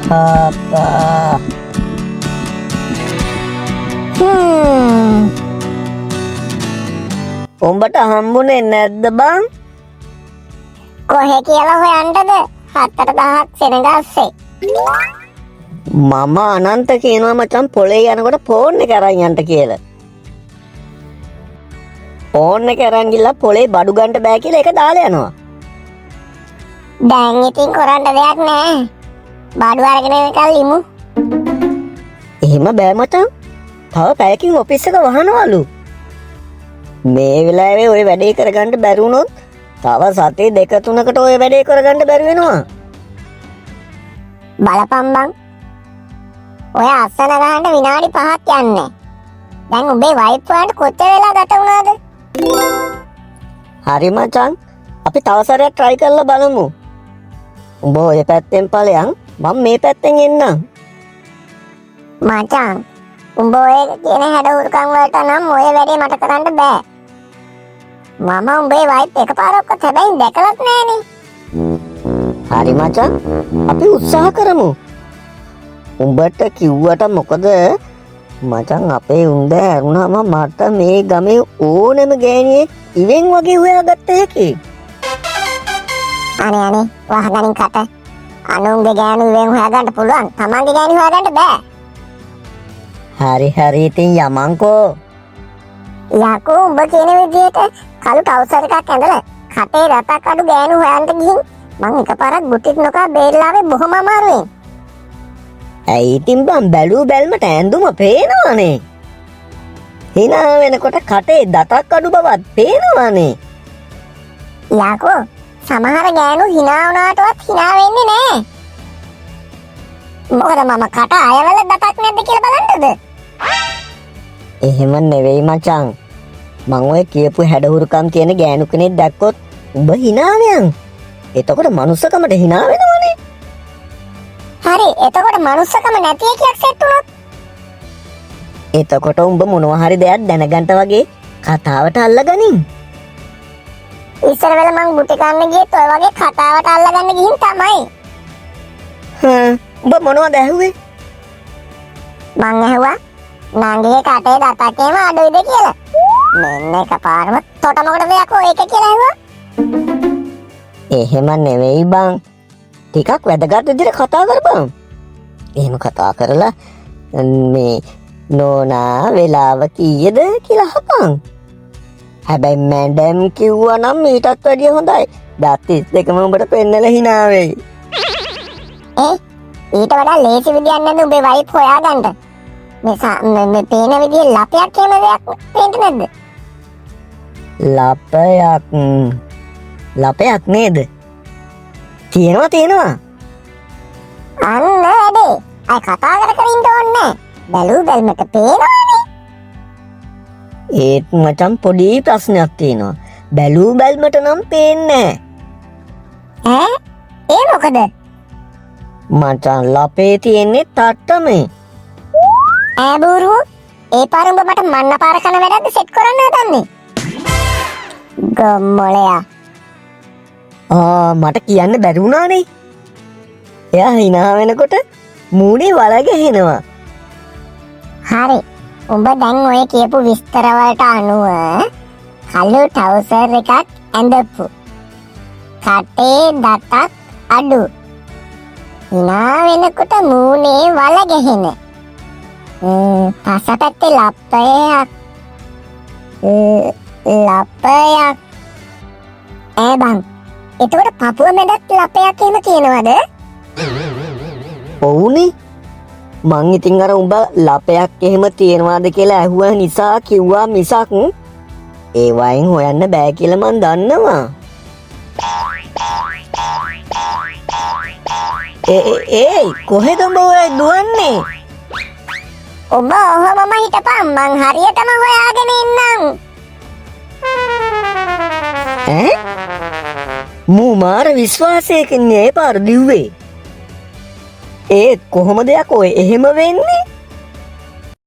Apa? උඹට හම්බුනේ නැද්ද බං? කොහෙ කියලා හොයන්නද? 4000ක් සෙනගස්සේ. මම අනන්ත කියනවා මචං පොලේ යනකොට ෆෝන් එක අරන් යන්න කියලා. ෆෝන් එක අරන් ගිහලා පොලේ බඩු ගන්න බෑ කියලා ඒක දාලා යනවා. දැන් ඉතින් කරන්න දෙයක් නැහැ. බඩු අරගෙන එකල් ඉමු. එහෙම බෑ මචං. තව පැයකින් ඔෆිස් එක වහනවලු. මේ වෙලාවේ ඔය වැඩේ කරගන්න බැරි වුණොත් තව සතේ දෙක තුනකට ඔය වැඩේ කරගන්න බැරි වෙනවා. බලපන් බං. ඔය අස්සන ගහන්න විනාඩි 5ක් යන්නේ. දැන් උඹේ වයිෆ් වලට කොච්චර වෙලා ගත වුණාද? හරි මචං. අපි තව සැරයක් try කරලා බලමු. උඹ ඔය පැත්තෙන් ඵලයන් මම මේ පැත්තෙන් එන්නම්. මචං උඹ ඔය කියන හැඩහුරුකම් වලට නම් ඔය වැඩේ මට කරන්න බෑ. මම උඹේ වයිෆ් එකපාරක්වත් හැබැයි දැකලත් නෑනේ. හරි මචං. අපි උත්සාහ කරමු. උඹට කිව්වට මොකද මචං අපේ උන්ද ඇරුණාම මට මේ ගමේ ඕනෙම ගෑණියෙක් ඉවෙන් වගේ හොයාගත්ත හැකි. අනේ වහගනින් කට. අනුන්ගේ ගෑනු ඉවෙන් හොයාගන්න පුළුවන්. තමන්ගේ ගෑනු හොයාගන්න බෑ. හරි ඉතින් යමන්කෝ. යකෝ උඹ කියන විදිහට කළු ටවුසර් එකක් ඇඳලා කටේ රටක් අඩු ගෑනු හොයන්න ගිහින් මං එකපාරක් ගුටිත් නොකා බේරලාවේ බොහොම අමාරුවෙන්. ඇයි ඉතින් බං බැලූ බැල්මට ඇඳුම පේනවනේ. hina වෙනකොට කටේ දතක් අඩු බවත් පේනවනේ. යකෝ සමහර ගෑනු hina වුණාටවත් hina වෙන්නේ නෑ. මොකද මම කට අයවල දතක් නැද්ද කියලා බලන්නද? එහෙම නෙවෙයි මචං. මං ඔය කියපු හැඩහුරුකම් තියෙන ගෑනු කෙනෙක් දැක්කොත් උඹ hina වෙනන්. එතකොට මනුස්සකමට hina වෙනවනේ. හරි එතකොට මනුස්සකම නැති එකක් සෙට් වුණොත් එතකොට උඹ මොනවා හරි දෙයක් දැනගන්න වගේ කතාවට අල්ලගනින්. ඉස්සර වෙල මං ගුටි කන්න ගියත් ඔය වගේ කතාවට අල්ලගන්න ගිහින් තමයි. උඹ මොනවද ඇහුවේ? මං ඇහුවා නංගිගේ කටේ දතකේම අඩුයිද කියලා. මෙන්න එකපාරම තොට මොකටද යකෝ ඒක කියලා ඇහුවා. එහෙම නෙවෙයි බං. ටිකක් වැදගත් විදිහට කතා කරපන්. එහෙම කතා කරලා මේ නෝනා වෙලාව කීයද කියලා අහපන්. හැබැයි මැඩම් කිව්වා නම් ඊටත් වැඩිය හොඳයි. දත් 32ම උඹට පෙන්නලා hina වෙයි. ඊට වඩා ලේසි විදියක් නැද්ද උඹේ වයිෆ් හොයාගන්න? මේ පේන විදිහේ ලපයක් එහෙම දෙයක් පේන්නේ නැද්ද? ලපයක් නේද? තියෙනවා. අන්න වැඩේ. අය කතා කර ඉන්න ඕනේ. බැලූ බැල්මට පේනවනේ. ඒත් මචං පොඩි ප්‍රශ්නයක් තියෙනවා. බැලූ බැල්මට නම් පේන්නේ නැහැ. ඒ මොකද? මචං ලපේ තියෙන්නේ තට්ටමේ. බූරු ඒ පාරුඹ මට මන්න පාර කන වැඩක්ද සෙට් කරන්න හදන්නේ? ගම්මලයා. මට කියන්න බැරි වුණානේ. එයා hina වෙනකොට මූණේ වල ගහනවා. හරි. උඹ දැන් ඔය කියපු විස්තර වලට අනුව කළු ටවුසර් එකක් ඇඳපු. කටේ දතක් අඩු. hina වෙනකොට මූණේ වල ගහන. පසපැත්තේ ලපයක්. බං. එතකොට පපුව මැදත් ලපයක් එහෙම කියනවද? ඔව්නේ. මං ඉතින් අර උඹ ලපයක් එහෙම තියනවාද කියලා ඇහුවා නිසා කිව්වා මිසක් ඒ වයින් හොයන්න බෑ කියලා මං දන්නවා. කොහෙද උඹ ඔය දුවන්නේ? ඔබ ඔහොමම හිටපන් මං හරියටම හොයාගෙන ඉන්නම්. මූ මාර විශ්වාසයකින් ඒ පාර දිව්වේ. ඒත් කොහොමද යකෝ එහෙම වෙන්නේ?